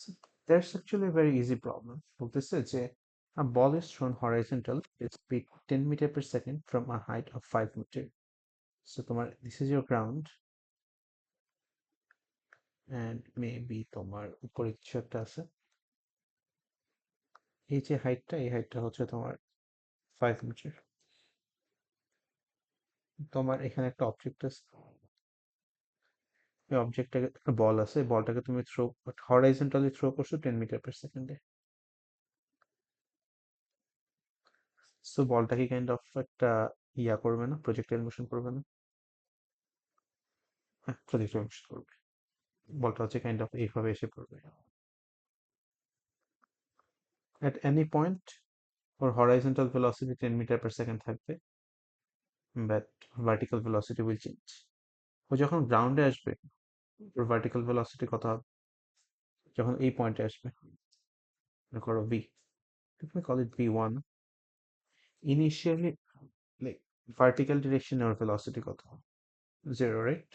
So that's actually a very easy problem. বলতেছে যে a ball is thrown horizontal with speed 10 meter per second from a height of 5 meter. So তোমার this is your ground and maybe তোমার উপরে কিছু একটা আছে। এই যে হাইটটা, এই হাইটটা হচ্ছে তোমার 5 মিটার। তোমার এখানে একটা অবজেক্ট আছে, এই অবজেক্টটাকে একটা বল আছে, বলটাকে তুমি থ্রো হরাইজন্টালি থ্রো করছো 10 মিটার পার সেকেন্ডে। সো বলটা কি কাইন্ড অফ একটা ইয়া করবে না, প্রজেক্টাইল মোশন করবে না? হ্যাঁ, প্রজেক্টাইল মোশন করবে। বলটা হচ্ছে কাইন্ড অফ এইভাবে এসে পড়বে। অ্যাট এনি পয়েন্ট ওর horizontal velocity 10 metre per second থাকবে, but vertical velocity will change. ও যখন গ্রাউন্ডে আসবে ওর ভার্টিক্যাল ভেলোসিটি কত হবে? যখন এই পয়েন্টে আসবে, মনে করো ভি, তুমি call it V one, initially like vertical ডিরেকশনে ওর ভেলোসিটি কত? 0, রাইট?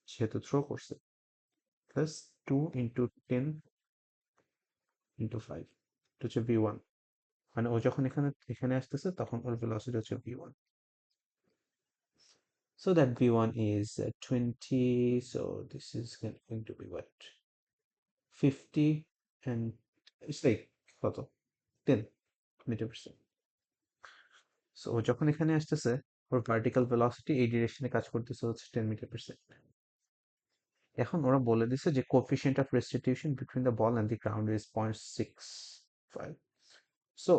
যেহেতু থ্রো করছে, প্লাস 2 ইন্টু 10 ইন্টু 5, এটা হচ্ছে ভি1। মানে ও যখন এখানে এখানে আসতেছে তখন ওর ভেলোসিটি হচ্ছে V1. So that v1 is 20, so this is going to be what, 50, and it's like কত, 10 মিটার পার সেকেন্ড। সো ও যখন এখানে আসতেছে ওর ভার্টিক্যাল ভেলোসিটি এই ডিরেকশনে কাজ করতেছে হচ্ছে 10 মিটার পার সেকেন্ড। এখন ওরা বলে দিছে যে coefficient of restitution between the ball and the ground is 0.65। So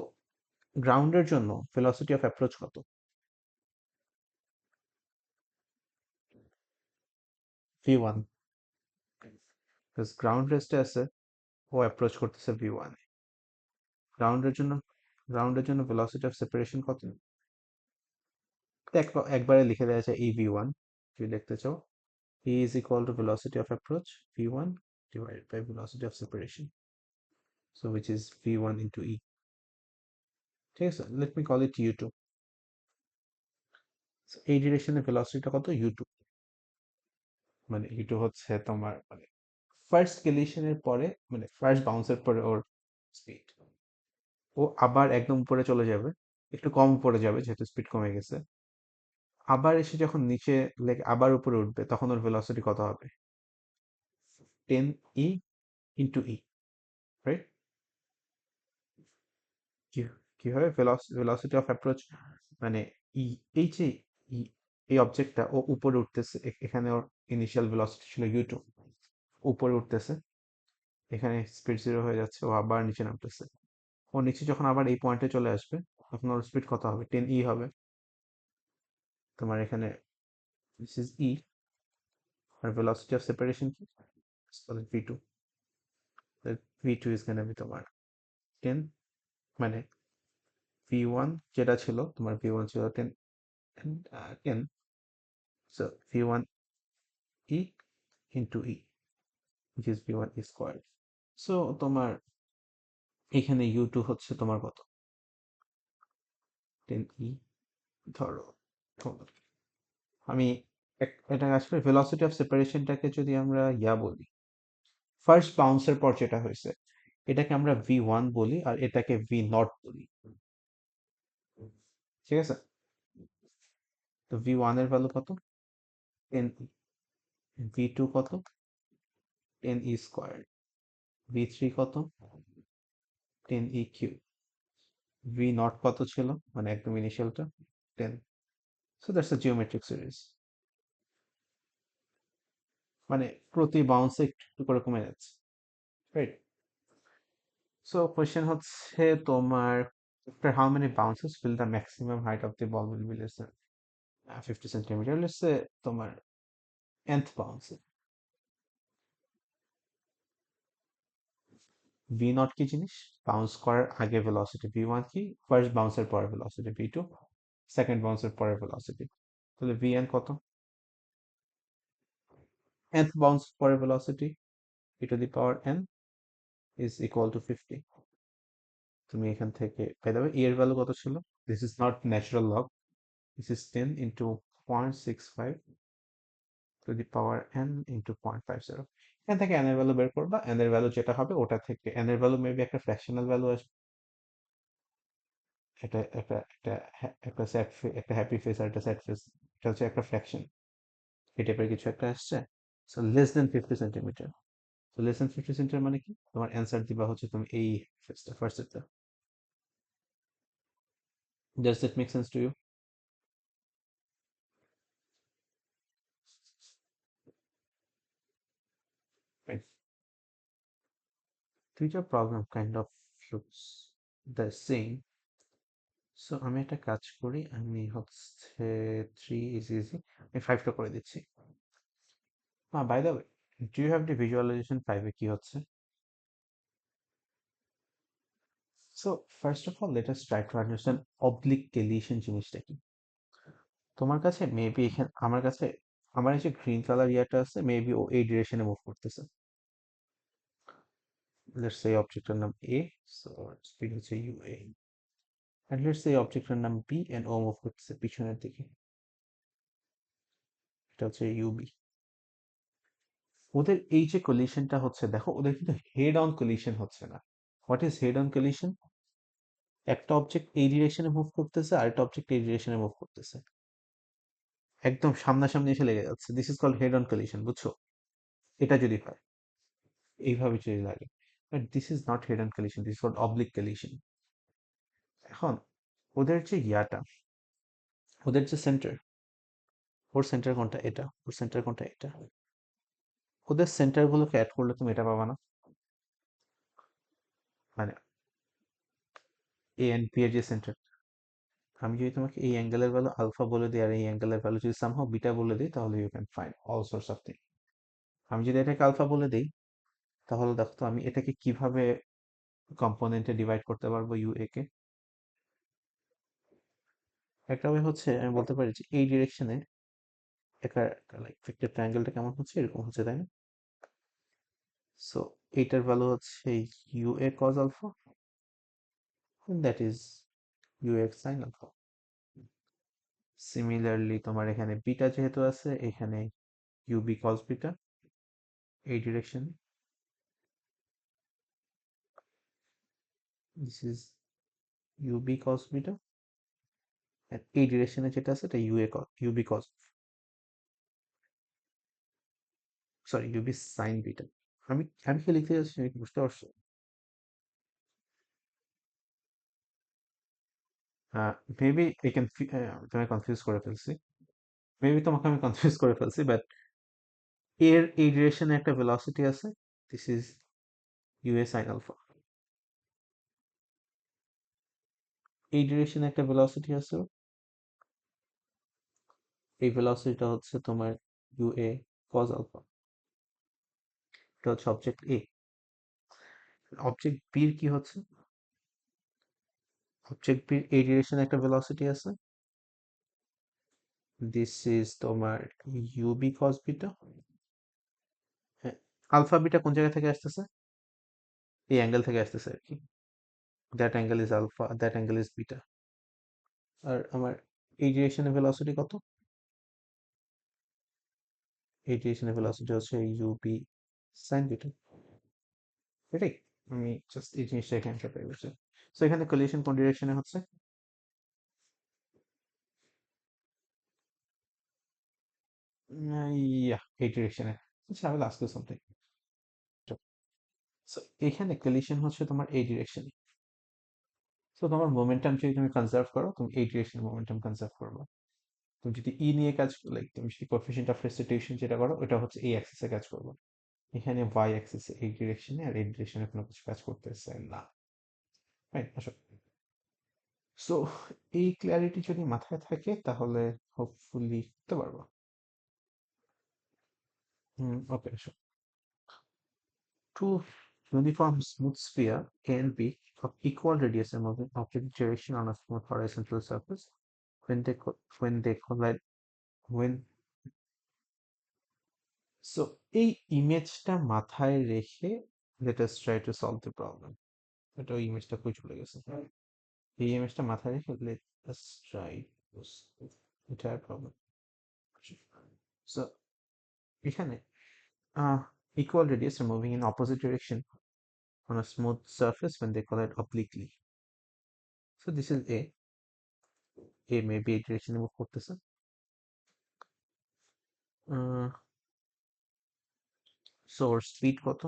গ্রাউন্ডের জন্য ভেলোসিটি অফ অ্যাপ্রোচ কত? v1, বিকজ গ্রাউন্ড রেস্টে আছে, ও অ্যাপ্রোচ করতেছে v1 এ। গ্রাউন্ডের জন্য গ্রাউন্ডের জন্য ভেলোসিটি অফ সেপারেশন কত? একবারে লিখে দেওয়া যায় এই v1, যদি লিখতে চাও, e is equal to velocity of approach v1 divided by velocity of separation, so which is v1 into e. ঠিক আছে, let me call it u2. So এই ডিরেকশনে ভেলোসিটিটা কত? u2। মানে u2 হচ্ছে তোমার মানে ফার্স্ট কেলিশনের পরে, মানে ফার্স্ট বাউন্সের পরে ওর স্পিড। ও আবার একদম উপরে চলে যাবে, একটু কম উপরে যাবে যেহেতু স্পিড কমে গেছে। আবার এসে যখন নিচে লাইক আবার উপরে উঠবে তখন ওর ভেলোসিটি কত হবে? 10e ইন্টু ই, রাইট? কি কি হবে ভেলোসিটি অফ অ্যাপ্রোচ, মানে ই, এই যে ই, এই অবজেক্টটা ও উপরে উঠতেছে, এখানে ওর ইনিশিয়াল ভেলোসিটি ছিল u2, উপরে উঠতেছে, এখানে স্পিড 0 হয়ে যাচ্ছে, ও আবার নিচে নামতেছে। ও নিচে যখন আবার এই পয়েন্টে চলে আসবে তখন ওর স্পিড কত হবে? 10e হবে। তোমার এখানে দিস ইজ ই, আর ভেলোসিটি অফ সেপারেশন কি? v2। v2 is gonna be তোমার 10, মানে v1 যেটা ছিল তোমার, v1 ছিল 10, 10, so v1 e into e, which is v1 e squared. So তোমার এখানে u2 হচ্ছে তোমার কত? 10e, ধরো তোমার, আমি এটা আসলে ভেলোসিটি অফ সেপারেশনটাকে যদি আমরা ইয়া বলি, ফার্স্ট বাউন্সের পর যেটা হয়েছে, এটাকে আমরা v1 বলি আর এটাকে v0 বলি, ঠিক আছে? তো v1 এর ভ্যালু কত? 10e। v2 কত? 10e square. v3 কত? 10e cube. v0 কত ছিল, মানে একদম ইনিশিয়ালটা? 10। So that's a geometric series, মানে প্রতি বাউন্সে একটু একটু করে কমে যাচ্ছে, রাইট? সো কোয়েশ্চেন হচ্ছে তোমার, after how many bounces will the maximum height of the ball will be less than 50 centimeter? Let's say তোমার nth bounce v0 কি জিনিস? বাউন্স করার আগে ভেলোসিটি। v1 কি? ফার্স্ট বাউন্সের পরে ভেলোসিটি। v2 সেকেন্ড বাউন্সের পরে ভেলোসিটি। তাহলে vn কত? nth বাউন্স পরে velocity e to the power n is equal to 50। তুমি এখান থেকে পেয়ে যাবে এর ভ্যালু কত ছিল? This is not natural log, this is 10 into 0.65 to the power n into 0.50। এখান থেকে n এর ভ্যালু বের করবা, n এর ভ্যালু যেটা হবে ওটা থেকে n এর ভ্যালু মেবি একটা ফ্র্যাকশনাল ভ্যালু আসবে, এটা একটা স্যাড একটা হ্যাপি ফেস আর একটা স্যাড ফেস, এটা হচ্ছে একটা ফ্র্যাকশন, এই টাইপের কিছু একটা আসছে। So less than 50 centimetre. তো লেস দেন 50 সেন্টিমিটার মানে কি, তোমার অ্যান্সার দিবা হচ্ছে তুমি এই ফেসটা ফার্স্টটা। Does that make sense to you? Right, দুইটা problem kind of looks the same. So আমি একটা কাজ করি, আমি হচ্ছে 3 ইজি ইজি, আমি 5টা করে দিচ্ছি। By the way, do you have the visualization 5 এ কি হচ্ছে? So first of all let us try to understand oblique deletion জিনিসটা কি। তোমার কাছে মেবি এখানে আমার কাছে আমার এই যে গ্রিন কালার ইয়াটা আছে, মেবি ও এই ডিরেকশনে মুভ করতেছে। লেটস সে অবজেক্টের নাম এ, সো স্পিড হচ্ছে ইউএ, এন্ড লেটস সে অবজেক্টের নাম বি এন্ড ও মুভ করতেছে পিছনের দিকে, এটা হচ্ছে ইউবি। ওদের এই যে কলিশনটা হচ্ছে, দেখো ওদের কিন্তু হেড অন কলিশন হচ্ছে না। What is head on collision? একটা অবজেক্ট এই ডিরেকশনে মুভ করতেছে আর একটা অবজেক্ট এই ডিরেকশনে মুভ করতেছে, একদম সামনাসামনি এসে লেগে যাচ্ছে, this is called head on collision, বুঝছো? এটা যদি হয়, এইভাবে যদি লাগে, but this is not head on collision, this is called oblique collision. এখন ওদের যে ইয়াটা, ওদের যে সেন্টার, ওর সেন্টার কোনটা, এটা, ওর সেন্টার কোনটা, এটা, ওদের সেন্টার গুলোকে অ্যাড করলে তুমি এটা পাবা না? মানে এ এন্ড বি এর যে সেন্টার, আমি যদি তোমাকে এই অ্যাঙ্গেলের ভ্যালু আলফা বলে দিই আর এই অ্যাঙ্গেলের ভ্যালু যদি সামহাও বিটা বলে দিই, তাহলে you can find all source of thing. আমি যদি এটাকে আলফা বলে দিই, তাহলে দেখো তো আমি এটাকে কিভাবে কম্পোনেন্টে ডিভাইড করতে পারবো ইউ এ কে। একটা ওয়ে হচ্ছে আমি বলতে পারি যে এই ডিরেকশনে একটা লাইক ভেক্টর ট্রায়াঙ্গেলটা কেমন হচ্ছে, এরকম হচ্ছে, তাই না? সো এইটার ভ্যালু হচ্ছে u a cos alpha, that is u x sine alpha. Similarly তোমার এখানে বিটা যেহেতু আছে, এখানে ইউবি কজ বিটা এই direction, this is u b cos beta, এই ডিরেকশনে যেটা আছে এটা u b cos, sorry u b sine beta. আমি কি লিখতে যাচ্ছি তুমি কি বুঝতে পারছো? মেবি এই তোমায় কনফিউজ করে ফেলছি, মেবি তোমাকে আমি কনফিউজ করে ফেলছি, বাট এর এই ডিরেকশনে একটা ভেলোসিটি আছে, this is u a sine alpha. এই ডিরেকশনে একটা ভেলোসিটি আছে, এই ভেলোসিটিটা হচ্ছে তোমার ইউএ কজ আলফা, এটা হচ্ছে অবজেক্ট এ। অবজেক্ট বির কি হচ্ছে, অবজেক্ট বির এই ডিরেকশনে একটা ভেলোসিটি আছে, দিস ইজ তোমার ইউবি কজ বিটা। হ্যাঁ, আলফা বিটা কোন জায়গা থেকে আসতেছে, এই অ্যাঙ্গেল থেকে আসতেছে আর কি, that angle is alpha, that angle is beta. আর আমার এই ডিরেকশনে ভেলোসিটি কত, এই ডিরেকশনে ভেলোসিটি হচ্ছে ইউবি সাইন বিটা, এটাই। আমি জাস্ট এই জিনিসটা এখানে পেয়ে গেছি। সো এখানে কলিশন কোন ডিরেকশনে হচ্ছে, ইয়া এই ডিরেকশনে। আচ্ছা I will ask you something. So এখানে কলিশন হচ্ছে তোমার এই ডিরেকশনে, সো তোমার মোমেন্টাম যদি তুমি কনজার্ভ করো, তুমি এই ডিরেকশনে মোমেন্টাম কনজার্ভ করবে। তুমি যদি ই নিয়ে কাজ, লাইক তুমি যদি কোএফিসিয়েন্ট অফ রেসিটিউশন যেটা করো, ওটা হচ্ছে এই অ্যাক্সিসে কাজ করবে। এখানে ওয়াই অ্যাক্সিসে এই ডিরেকশনে আর এই ডিরেকশনে কোনো কিছু কাজ করতেছে না, রাইট? আসো, সো এই ক্ল্যারিটি যদি মাথায় থাকে তাহলে হোপফুলি করতে পারবো। ওকে, আসো। Two uniform smooth sphere A and B of equal radius are moving opposite direction on a smooth horizontal surface. When they collide, when so এই ইমেজটা মাথায় রেখে let us try to solve the problem. এটা ওই ইমেজটা কই চলে গেছে, এই ইমেজটা মাথায় রেখে let us try to solve the entire problem. So এখানে equal radius are moving in opposite direction on a smooth surface when they collide obliquely. So this is A. A maybe এই ডিরেকশনে মুভ করতেছে। So ওর speed কত?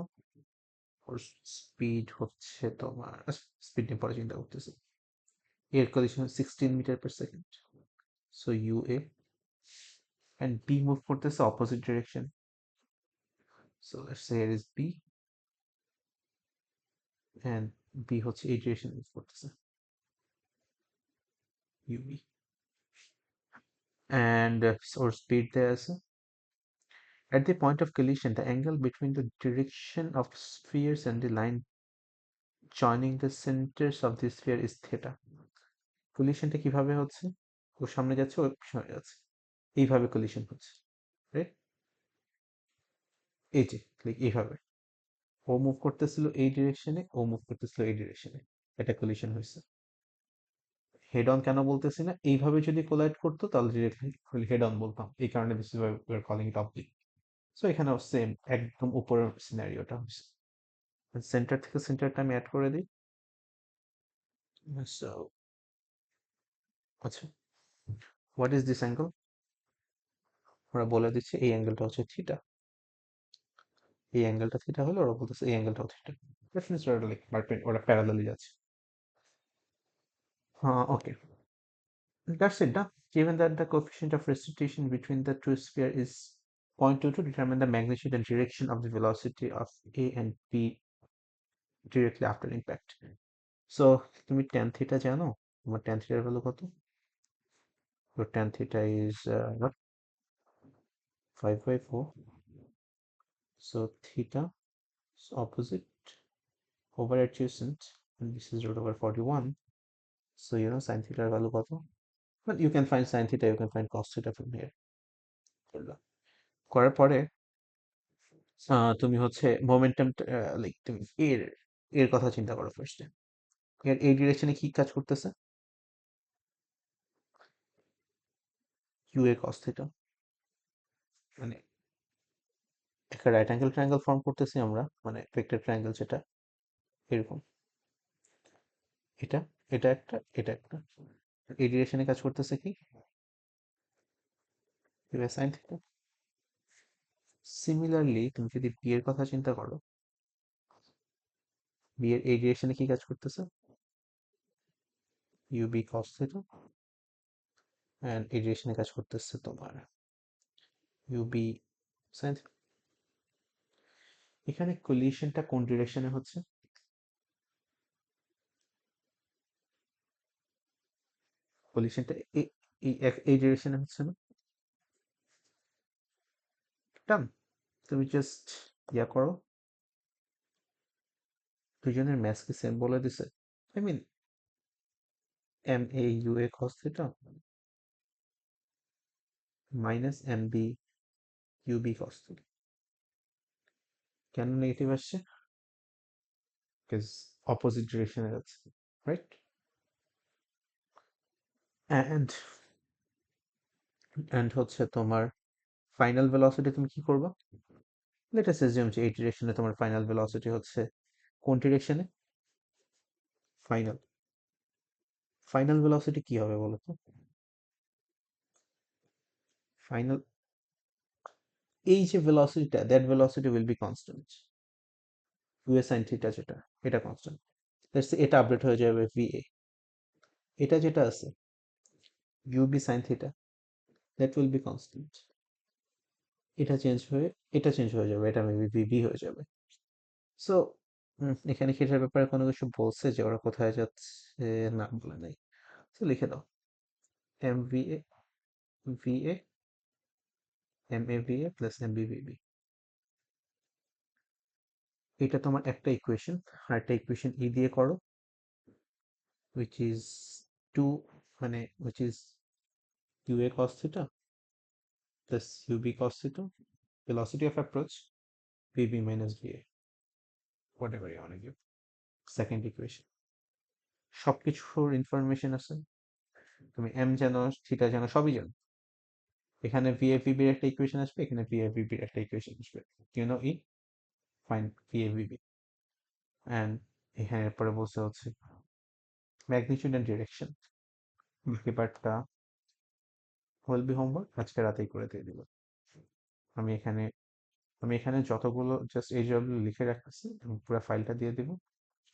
ওর speed হচ্ছে তোমার, speed নিয়ে পরে চিন্তা করতেছি। এর collision 16 metre per second. So UA and B move করতেছে opposite direction. So let's say here is B and B হচ্ছে এই ডিরেকশন মুভ করতেছে, UB, and ওর স্পিড দেয়া আছে। At the point of collision, the angle between the direction of spheres and the line joining the centers of the sphere is theta. কলিশনটা কিভাবে হচ্ছে? ও সামনে যাচ্ছে, ও পিছনে যাচ্ছে, এইভাবে কলিশন হচ্ছে, রাইট? এই যে লাইক এইভাবে ও মুভ করতেছিল এই ডিরেকশনে, ও মুভ করতেছিল এই ডিরেকশনে, এটা কলিশন হয়েছে। হেড অন কেন বলতেছি না? এইভাবে যদি কোলাইড করতো তাহলে ডিরেক্টলি হেড অন বলতাম, এই কারণে this is why we are calling it oblique. So এখানেও সেম একদম উপরের সিনারিওটা হয়েছে। সেন্টার থেকে সেন্টারটা আমি অ্যাড করে দিই। সো আচ্ছা, হোয়াট ইজ দিস অ্যাঙ্গেল? ওরা বলে দিচ্ছে এই অ্যাঙ্গেলটা হচ্ছে থিটা। এই অ্যাঙ্গেলটা থিটা হলে ওরা বলতেছে এই অ্যাঙ্গেলটাও থিটা। দ্যাট মিনস ওরা লাইক ওরা প্যারালালি যাচ্ছে। হ্যাঁ, ওকে, that's it, done. Given that the coefficient of reciprocation between the two spheres is 0.22, determine the magnitude and direction of the velocity of A and B directly after impact. So তুমি tan theta জানো? তোমার tan theta এর value কত? Your tan theta is what? 5/4. So theta is opposite over adjacent, and this is root over 41. So you know sin theta এর value কত? But you can find sin theta, you can find cos theta from here. করলাম। করার পরে তুমি হচ্ছে momentum, like তুমি এর এর কথা চিন্তা করো ফার্স্টে। এর এই ডিরেকশনে কি কাজ করতেছে? কিউ এ কস থিটা, মানে একটা রাইট অ্যাঙ্গেল ট্রায়াঙ্গেল ফর্ম করতেছি আমরা, মানে ভেক্টর ট্রায়াঙ্গেল যেটা এরকম, এটা এটা একটা, এটা একটা, এই ডিরেকশনে কাজ করতেছে কি? কিউ এ সাইন থিটা। সিমিলারলি তুমি যদি বি এর কথা চিন্তা করো, বি এর এই ডিরেকশনে কি কাজ করতেছে? ইউবি কস থিটা, এন্ড এই ডিরেকশনে কাজ করতেছে তোমার ইউবি সাইন থিটা। এখানে কোলিশনটা কোন ডিরেকশনে হচ্ছে? কোলিশনটা এই ডিরেকশনে হচ্ছে না? ডান। তুমি জাস্ট ইয়া করো, দুজনের ম্যাথ কি সেম বলে দিছে? I mean m a u a cos theta minus m b u b cos theta. কেন নেগেটিভ আসছে? বিকজ অপোজিট ডিরেকশনে যাচ্ছে, রাইট? অ্যান্ড অ্যান্ড হচ্ছে তোমার ফাইনাল ভেলোসিটি তুমি কি করবা? লেট আস অ্যাজিউম যে এই ডিরেকশনে তোমার ফাইনাল ভেলোসিটি হচ্ছে কোন ডিরেকশনে? ফাইনাল। ফাইনাল ভেলোসিটি কি হবে বলো তো? ফাইনাল, এই যে ভেলোসিটিটা, that velocity will be constant. U a sine theta যেটা, এটা কনস্ট্যান্ট। লেটস সে এটা আপডেট হয়ে যাবে ভিএ। এটা যেটা আছে u b sine theta, that will be constant. এটা চেঞ্জ হয়ে এটা চেঞ্জ হয়ে যাবে, এটা মেবি ভিবি হয়ে যাবে। সো এখানে কি এটার ব্যাপারে কোনো কিছু বলছে যে ওরা কোথায় যাচ্ছে? না, বলে নাই। তো লিখে দাও m v a v a m a v a plus m b v b. এটা তোমার একটা ইকুয়েশন। আর একটা ইকুয়েশন ই দিয়ে করো, which is 2, মানে which is ua cos theta plus ub cos theta, velocity of approach vb minus va, whatever you want to give. Second equation, সবকিছুর information আছে, তুমি এম জানো, থিটা জানো, সবই জানো। এখানে ভিএভিবি এর একটা ইকুয়েশন আসবে, এখানে ভিএভিবি এর একটা ইকুয়েশন আসবে। You know e, fine v a v b. And এখানে পরে বলছে হচ্ছে ম্যাগনিটিউড এন্ড ডিরেকশন। বাকি পার্টটা উইল বি হোমওয়ার্ক, আজকে রাতেই করে দিয়ে দিব। আমি এখানে আমি এখানে যতগুলো জাস্ট এই যেগুলো লিখে রাখতেছি আমি পুরো ফাইলটা দিয়ে দিব।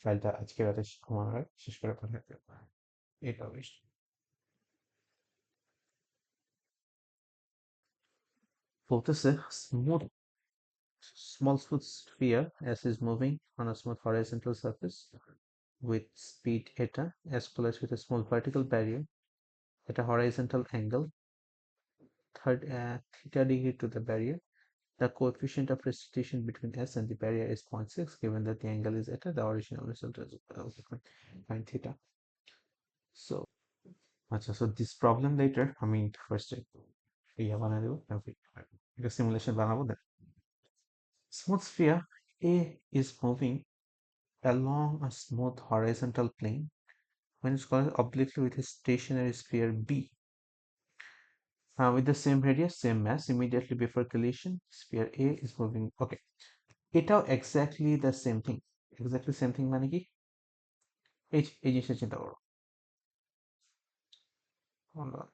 ফাইলটা আজকে রাতে ঘুমানোর আগে শেষ করে পাঠিয়ে দেবো। এটা বেশ বলতেছে smooth small smooth sphere as is moving on a smooth horizontal surface with speed eta as collided with a small vertical barrier at a horizontal angle theta degree to the barrier. The coefficient of restitution between S and the barrier is zero point 0.6. Given that the angle is eta, the original result is find theta. So, so this problem later, I mean, first বানাই দেবো, এটা simulation বানাবো then. Smooth sphere A is moving along a smooth horizontal plane when it's collided obliquely with a stationary sphere B with the same radius, same mass. Immediately before collision, sphere A is moving. Okay, এটাও exactly the same thing. Exactly same thing মানে কি? এই জিনিসটা চিন্তা করো। Hold on,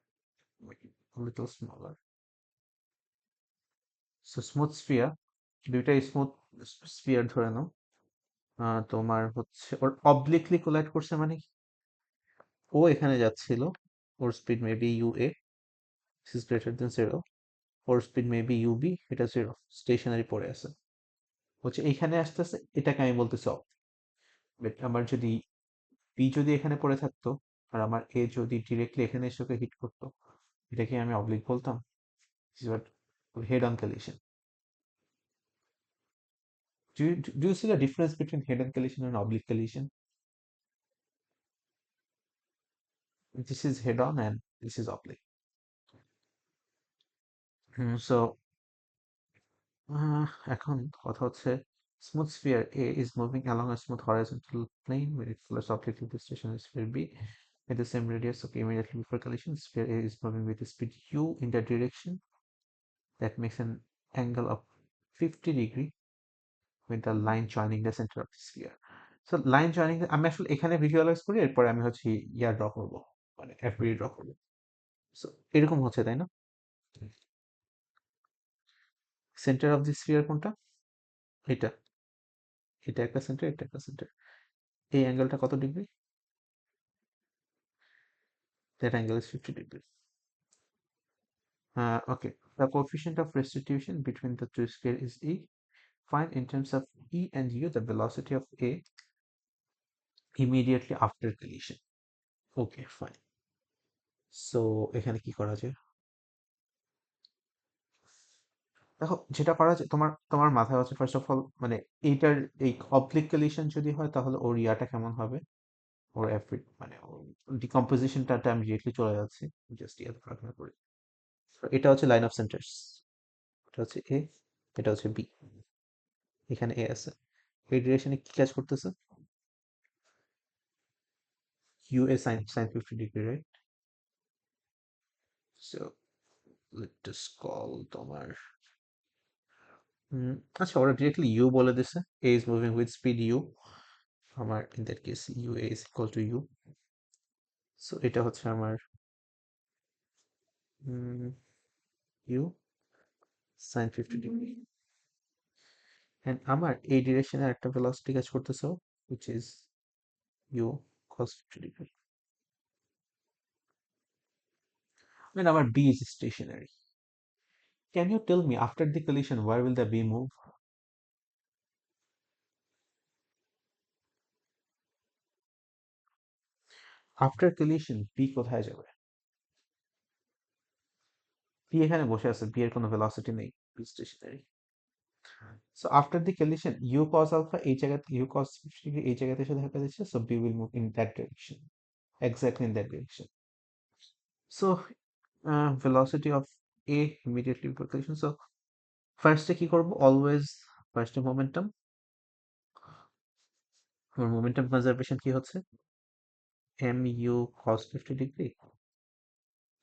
make it a little smaller. So smooth sphere, দুইটা smooth sphere ধরে নাও। তোমার হচ্ছে ওর অবলিকলি কোলাইড করছে মানে কি? ও এখানে যাচ্ছিল, ওর speed maybe u a, this is greater than 0, ওর স্পিড মেবি ইউবি, এটা 0, স্টেশনারি পড়ে আছে। হচ্ছে এইখানে আসতেছে, এটাকে আমি বলতেছি অফ। বাট আমার যদি বি যদি এখানে পড়ে থাকতো আর আমার এ যদি ডিরেক্টলি এখানে এসে ওকে হিট করতো, এটাকে আমি অবলিক বলতাম। Head on collision. Do you see the difference between head on collision and oblique collision? This is head on and this is oblique. So এখন কথা হচ্ছে smooth sphere A is moving along a smooth horizontal plane where it follows obliquely to stationary sphere B with the same radius. Okay, immediately before collision, sphere A is moving with a speed u in that direction. That makes an angle of 50 degree with the line joining the center of the sphere. So line joining আমি আসলে এখানে visualise করি, এরপরে আমি হচ্ছে ইয়া draw করবো, মানে FB draw করবো। সো এরকম হচ্ছে তাই না? সেন্টার অফ দি স্ফিয়ার কোনটা? এটা এটা একটা সেন্টার, এটা একটা সেন্টার। এই অ্যাঙ্গেলটা কত degree? That angle is 50 degree. Okay, the coefficient of restitution between the two spheres is E. Find in terms of E and U the velocity of A immediately after collision. Okay, fine. So এখানে কি করা যায়? দেখো যেটা করা যায়, তোমার তোমার মাথায় আছে ফার্স্ট অফ অল, মানে এইটার এই অবলিক কলিশন যদি হয় তাহলে ওর ইয়াটা কেমন হবে, ওর মানে ডিকম্পোজিশনটা আমি ডিরেক্টলি চলে যাচ্ছে, জাস্ট ইয়াতে প্রার্থনা করি। So, এটা হচ্ছে লাইন অফ সেন্টার্স, এটা হচ্ছে এ, এটা হচ্ছে বি, এখানে এ আছে। এই ডিরেকশনে কি কাজ করতেছে? U a sine 50 degree, right? So let us call তোমার আচ্ছা ওরা ডিরেক্টলি ইউ বলে দিছে, a is moving with speed u, আমার in that case u a is equal to u. So এটা হচ্ছে আমার ইউ সাইন 50 ডিগ্রি, এন্ড আমার এই ডিরেকশনে একটা ভেলোসিটি কাজ করতেছে which is u cos 50 degree, and our B is stationary. Can you tell me after the collision where will the B move? After collision B কোথায় যাবে? B এখানে বসে আছে, B এর কোনো ভেলোসিটি নেই, B stationary. So after the collision U cos alpha এই জায়গাতে U cos 50 degree এই জায়গাতে এসে ধাক্কা দিচ্ছে, so B will move in that direction, exactly in that direction. So velocity of A immediately before collision. So first কি করব, always first momentum, আমার momentum conservation কি হচ্ছে mu cos 50 degree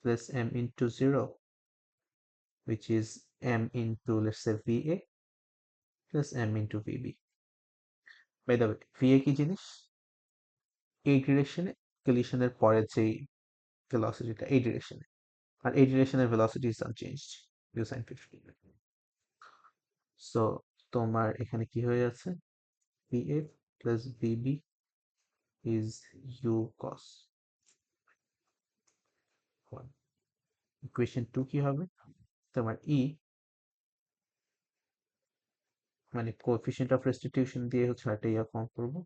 plus m into 0 which is m into, let's say, va plus m into vb. By the way, va কি জিনিস? এই ডিরেকশনে কলিশনের পরে যেই ভেলোসিটিটা এই ডিরেকশনে, আর এই ডিরেকশনের velocity is unchanged, u sin 50. So তোমার এখানে কি হয়ে যাচ্ছে? va plus vb is u cos 1. Equation 2 কি হবে? তোমার e মানে কোএফিসিয়েন্ট অফ রেস্টিটিউশন দিয়ে হচ্ছে একটা ইয়া ফর্ম করবো,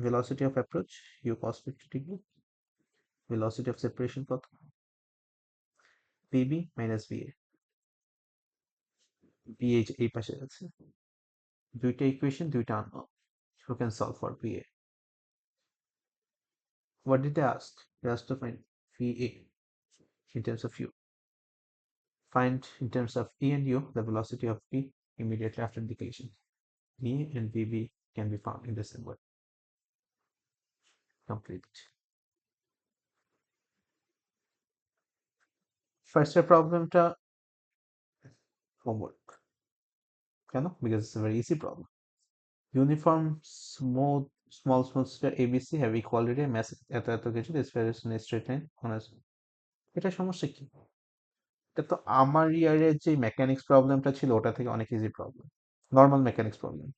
velocity of approach u cos 50 degree, velocity of separation কত? vb minus va, va এই পাশে আছে, দুইটা ইকুয়েশন, দুইটা unknown, who can solve for va. What did they ask? They asked to find va in terms of u. Find in terms of e and u the velocity of p immediately after the collision. v and vb can be found in the same way. Complete. First প্রবলেমটা homework. কেন? Because it's a very easy problem. Uniform small sphere ABC have equality, mass এত এত কিছু, the sphere is in a straight line on a, এটা সমস্যা কি? এটা তো আমার ইয়ারের যে মেকানিক্স প্রবলেমটা ছিল ওটা থেকে অনেক easy problem, normal mechanics problem.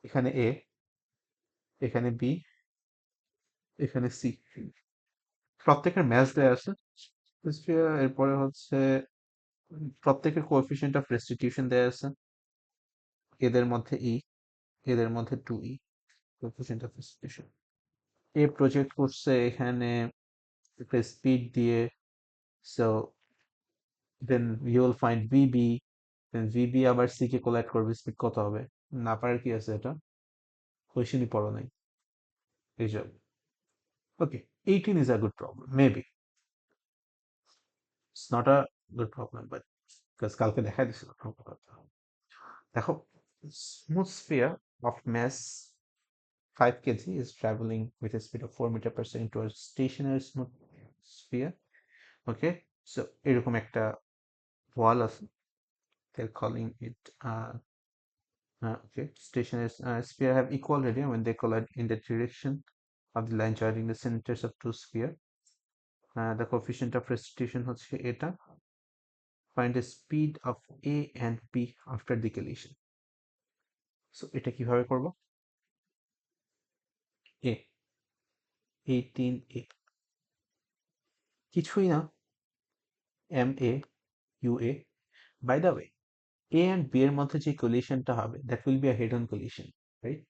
এখানে এ, এখানে বি, এখানে সি, প্রত্যেকের ম্যাচ দেয়া আছে স্ফিয়ার, এরপরে হচ্ছে প্রত্যেকের কোএফিসিয়েন্ট অফ রেস্টিটিউশন দেয়া আছে, এদের মধ্যে ই, এদের মধ্যে 2e কোএফিসিয়েন্ট অফ রেস্টিটিউশন। এ প্রজেক্ট করছে এখানে একটা স্পিড দিয়ে, so then you will find v b, then v b আবার সি কে কোলাইড করবে, স্পিড কত হবে? না পারার কি আছে, এটা কোয়েশ্চেনই পড়ো নাই এইসব। ওকে, 18 is a good problem, maybe it's not a good problem, but because কালকে দেখাই দিছিল কথা। দেখো, smooth sphere of mass 5 kg is traveling with a speed of 4 meter per second towards stationary smooth sphere. Okay, so এরকম একটা wall আছে, they're calling it okay, stationary sphere have equal radius when they collide in the direction of the line joining the centers of two sphere. The coefficient of restitution হচ্ছে এটা. Find the speed of A and B after the collision. So এটা কিভাবে করব? A 18A কিছুই না, MA UA. By the way, A and B এর মধ্যে যে collisionটা হবে, that will be a head-on collision, right?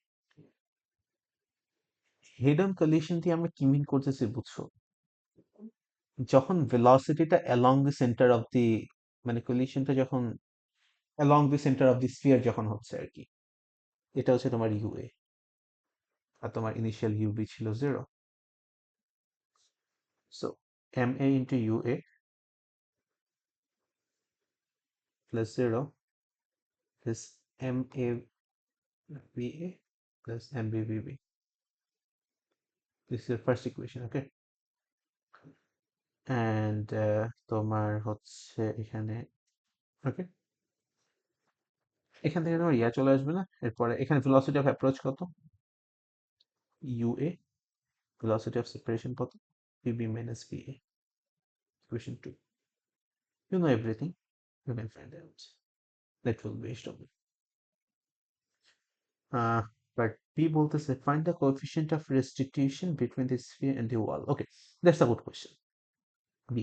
Head-on collision দিয়ে আমরা কি মিন করতেছি বুঝছো? যখন ভেলোসিটিটা along the center of the, মানে collisionটা যখন along the center of the sphere যখন হচ্ছে আর কি, এটা হচ্ছে তোমার UA, আর তোমার ইনিশিয়াল UB ছিল 0. So MA into UA plus 0 is MAVA plus MBVB. This is the first equation, okay? And তোমার হচ্ছে এখানে, ওকে, এখান থেকে তোমার ইয়া চলে আসবে না, এরপরে এখানে ভেলোসিটি অফ অ্যাপ্রোচ কত? UA, velocity of separation কত? VB minus VA. Equation 2. You know everything, you can find out. That will be based on it. But B বলতেছে find the coefficient of restitution between the sphere and the wall. Okay, that's a good question. B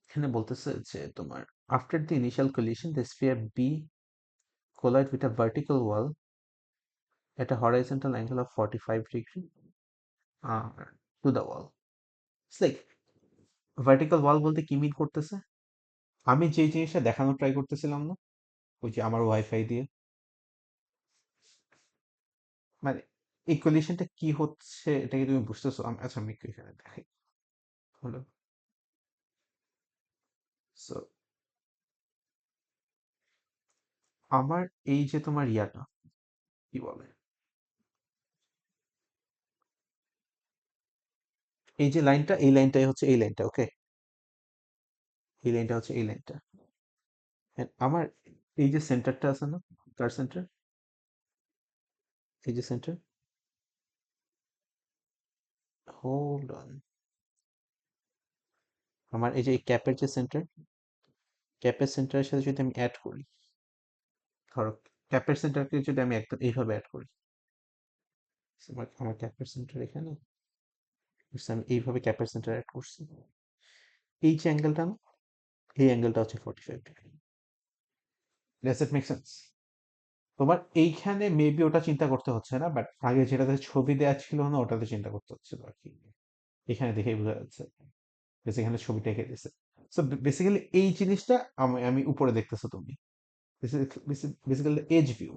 এখানে বলতেছে যে তোমার after the initial collision the sphere B collide with a vertical wall at a horizontal angle of 45 degree to the wall. It's like vertical wall বলতে কি মিন করতেছে? আমি যে জিনিসটা দেখানোর ট্রাই করতেছিলাম না, ওই যে আমার ওয়াইফাই দিয়ে, মানে এই কলিশনটা কি হচ্ছে এটা কি তুমি বুঝতেছো? আচ্ছা আমি একটু এখানে দেখাই হলো। সো আমার এই যে তোমার ইয়াটা কি বলে, এই যে লাইনটা, এই লাইনটাই হচ্ছে এই লাইনটা, ওকে? এই লাইনটা হচ্ছে এই লাইনটা। আমার এই যে সেন্টারটা আছে না, কার সেন্টার, এই যে সেন্টার, হোল্ড অন, আমার এই যে ক্যাপের যে সেন্টার, ক্যাপের সেন্টারের সাথে যদি আমি অ্যাড করি, ধরো ক্যাপের সেন্টারকে যদি আমি একদম এইভাবে অ্যাড করি, আমার ক্যাপের সেন্টার এখানে, আমি এইভাবে ক্যাপের সেন্টার অ্যাড করছি, এই যে অ্যাঙ্গেলটা না, এই অ্যাঙ্গেলটা হচ্ছে 45 degree. Does it make sense? তোমার এইখানে মেবি ওটা চিন্তা করতে হচ্ছে না, বাট আগে যেটাতে ছবি দেওয়া ছিল না ওটাতে চিন্তা করতে হচ্ছিল আর কি। এখানে দেখেই বোঝা যাচ্ছে, এখানে ছবিটা এঁকে দিছে। সো বেসিক্যালি এই জিনিসটা আমি আমি উপরে দেখতেছো তুমি, basically edge view,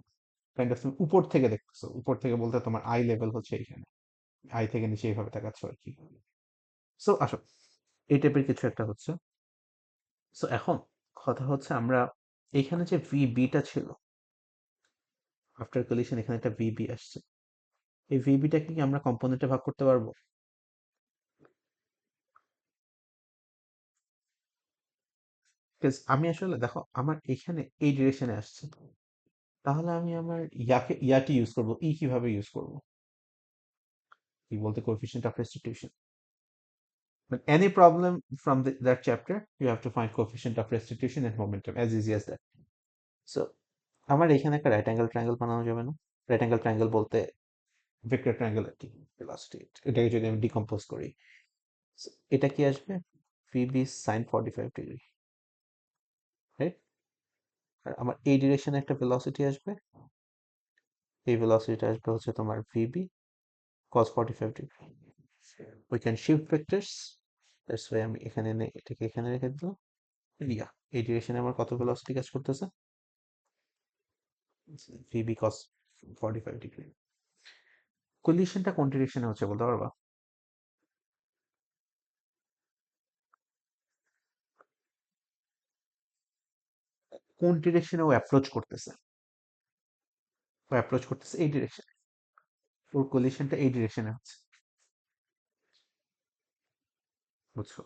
kind of তুমি উপর থেকে দেখতেছো, উপর থেকে বলতে তোমার আই লেভেল হচ্ছে এইখানে, আই থেকে নিচে এইভাবে তাকাচ্ছ আর কি। সো আসো, এই টাইপের কিছু একটা হচ্ছে। সো এখন কথা হচ্ছে আমরা এইখানে যে ভি বিটা ছিল, আফটার কলিশন এখানে একটা ভি বি আসছে, এই ভি বিটাকে কি আমরা কম্পোনেন্টে ভাগ করতে পারবো? Because আমি আসলে দেখো আমার এখানে এই ডিরেকশনে আসছে, তাহলে আমি আমার ইয়াকে ইউজ করবো, কিভাবে ইউজ করবো, বলতে coefficient of restitution. But any problem from that chapter, you have to find coefficient of restitution and momentum, as easy as that. So, আমার এখানে একটা রাইট অ্যাঙ্গেল ট্রায়াঙ্গেল বানানো যাবে না? রাইট অ্যাঙ্গেল ট্রায়াঙ্গেল বলতে ভেক্টর ট্রায়াঙ্গেল আর কি, velocity, এটাকে যদি আমি ডিকম্পোজ করি, so, এটা কি আসবে? VB sin 45 degree, right? আর আমার এই ডিরেকশনে একটা ভেলোসিটি আসবে, এই ভেলোসিটিটা আসবে হচ্ছে তোমার VB cos 45 degree. We can shift vectors, that's why আমি এখানে এটাকে এখানে রেখে দিলাম। ইয়া, এই ডিরেকশনে আমার কত ভেলোসিটি কাজ করতেছে? VB cos 45 degree. কলিশনটা কোন ডিরেকশনে হচ্ছে বলতে পারবা? কোন ডিরেকশনে ও অ্যাপ্রোচ করতেছে? ও অ্যাপ্রোচ করতেছে এই ডিরেকশনে, ওর কলিশনটা এই ডিরেকশনে হচ্ছে, বুঝছো?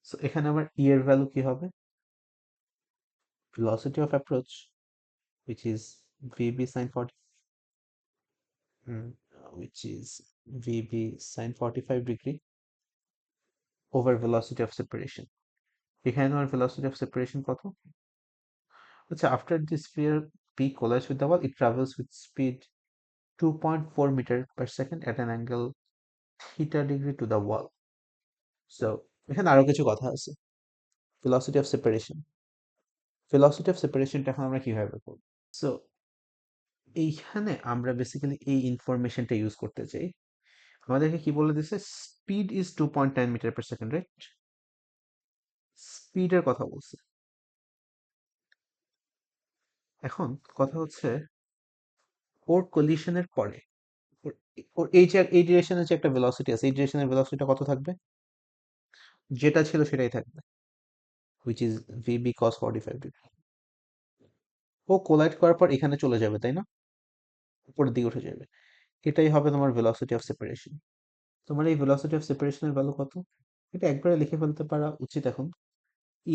সো এখানে আমার এর ভ্যালু কি হবে? velocity of approach, which is VB sin 40, which is VB sin 45 degree over velocity of separation. এখানে আমার velocity of separation কত? আচ্ছা, after the sphere P collides with the wall, it travels with speed 2.4 meter per second at an angle theta degree to the wall. So এখানে আরো কিছু কথা আছে। velocity of separation, velocity of separation টা এখন আমরা কিভাবে বের করব? সো এইখানে আমরা বেসিক্যালি এই ইনফরমেশনটা ইউজ করতে চাই। আমাদেরকে কি বলে দিছে? Speed is 2.9 metre per second, right? স্পিডের কথা বলছে। এখন কথা হচ্ছে ওর কলিশনের পরে ওর ওর এই যে এই ডিরেকশনের যে একটা ভেলোসিটি আছে, এই ডিরেকশনের ভেলোসিটিটা কত থাকবে? যেটা ছিল সেটাই থাকবে, which is VB cos 45 degree. O collide করার পর এখানে চলে যাবে, তাই না? উপরের দিকে উঠে যাবে। এটাই হবে তোমার ভেলোসিটি অফ সেপারেশন। তোমার এই ভেলোসিটি অফ সেপারেশনের ভ্যালু কত? এটা একবারে লিখে ফেলতে পারা উচিত এখন,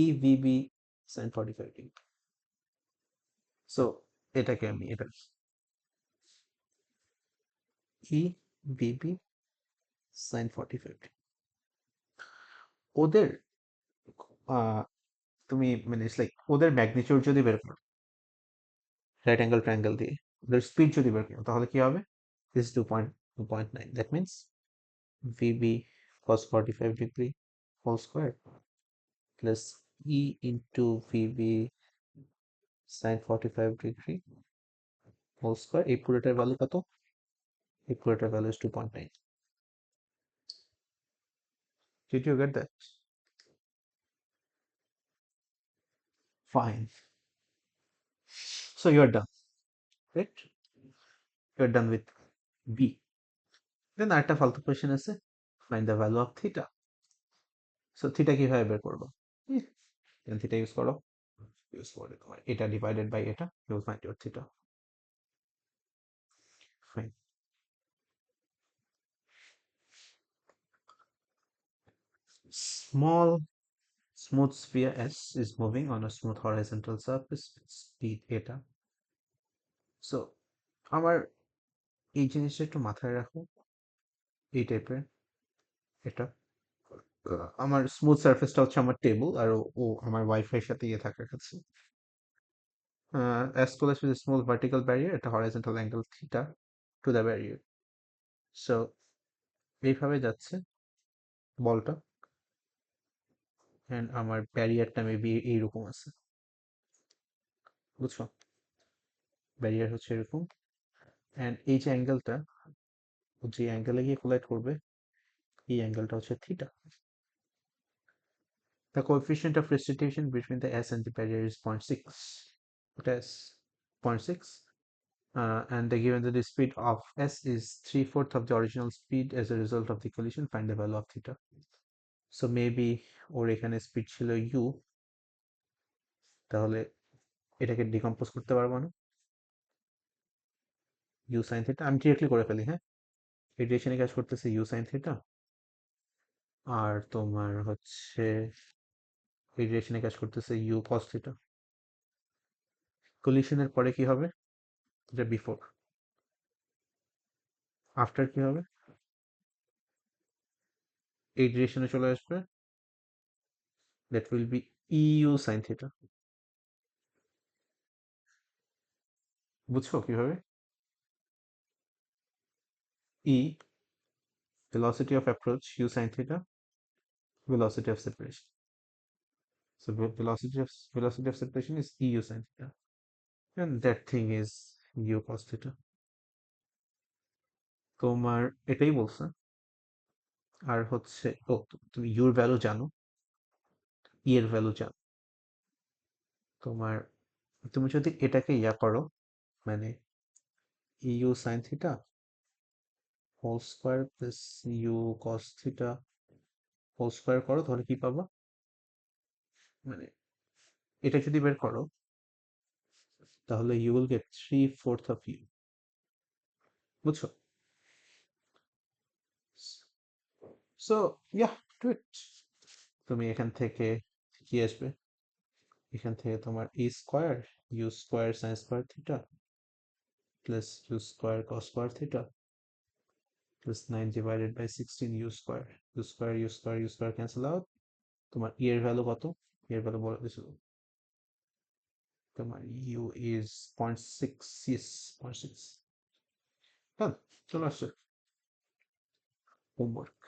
EVB sin 45 ডিগ্রি। সো এটাকে আমি এটা EVB sin 45 ডিগ্রি। ওদের আহ, তুমি মানে ইটস লাইক ওদের ম্যাগনিটিউড যদি বের করো রাইট অ্যাঙ্গেল ট্রায়াঙ্গেল দিয়ে, ওদের স্পিড যদি বের করো, তাহলে কি হবে? This 2.9, that means VB cos 45 degree whole square plus E into VB sin 45 degree whole square, এই পুরোটার ভ্যালু কত? এই পুরোটার value is 2.9. Did you get that? Fine. So you're done, right? You're done with B. Then আরেকটা ফালতু question আছে, find the value of theta. So theta কিভাবে বের করবো? Then theta ইউজ করো, ইউজ করে তোমার এটা ডিভাইডেড বাই এটা, you will find your theta. Fine. Small smooth sphere S is moving on a smooth horizontal surface with speed eta. So আমার এই জিনিসটা একটু মাথায় রাখো, এই টাইপের এটা। আমার স্মুথ সারফেসটা হচ্ছে আমার টেবিল, আর ও আমার ওয়াইফাই সাথে ইয়ে থাকার কাছে। as well as with a small vertical barrier at a horizontal angle theta to the barrier. So এইভাবে যাচ্ছে বলটা, এন্ড আমার ব্যারিয়ারটা মেবি এইরকম আছে, বুঝছো? ব্যারিয়ার হচ্ছে এরকম, এন্ড এই যে অ্যাঙ্গেলটা, যে অ্যাঙ্গেলে গিয়ে কোলাইড করবে, এই অ্যাঙ্গেলটা হচ্ছে theta. The coefficient of restitution between the S and the barrier is 0.6. It is 0.6. And they given that the speed of S is 3/4 of the original speed as a result of the collision. Find the value of theta. So maybe ওর এখানে speed ছিল u, তাহলে এটাকে decompose করতে পারবো না, u sin theta. আমি directly করে ফেলি, হ্যাঁ। এই ডিরেকশনে কাজ করতেছে u sin থিটা, আর তোমার হচ্ছে এই ডিরেকশনে কাজ করতেছে u cos থিটা। কলিশনের পরে কি হবে? এটা বিফোর। আফটার কি হবে? এই ডিরেকশনে চলে আসবে, that will B eu sin theta. বুঝছো কিভাবে? e, velocity of approach, u sin theta, velocity of separation. So velocity of separation is eu sin theta, and that thing is u cos theta. তোমার এটাই বলছে। আর হচ্ছে তুমি your value জানো, ই এর value জানো। তোমার তুমি যদি এটাকে ইয়া করো, মানে u sine theta whole square plus u cos theta whole square করো, তাহলে কি পাবা? মানে এটা যদি বের করো, তাহলে u will get 3/4 of u, বুঝছো? So yeah, do it. তুমি এখান থেকে কি আসবে? এখান থেকে তোমার e square u square sine square theta plus u square cos square theta plus 9 divided by 16 u square. U square cancel out. তোমার ই এর ভ্যালু কত? এর ভ্যালু বলে দিছিল, তোমার ইউ ইজ 0.6, ইস 0.6। হ্যাঁ, চলে আসছে হোমওয়ার্ক।